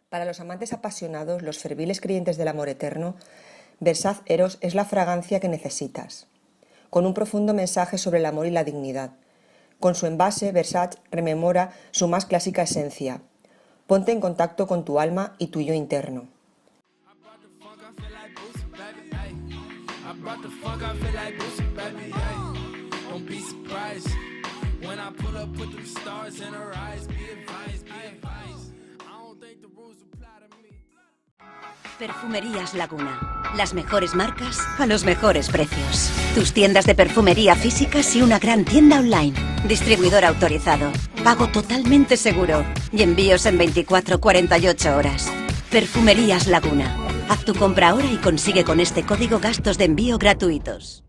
Para los amantes apasionados, los ferviles creyentes del amor eterno, Versace Eros es la fragancia que necesitas, con un profundo mensaje sobre el amor y la dignidad. Con su envase, Versace rememora su más clásica esencia. Ponte en contacto con tu alma y tu yo interno. Perfumerías Laguna. Las mejores marcas a los mejores precios. Tus tiendas de perfumería físicas y una gran tienda online. Distribuidor autorizado. Pago totalmente seguro. Y envíos en 24-48 horas. Perfumerías Laguna. Haz tu compra ahora y consigue con este código gastos de envío gratuitos.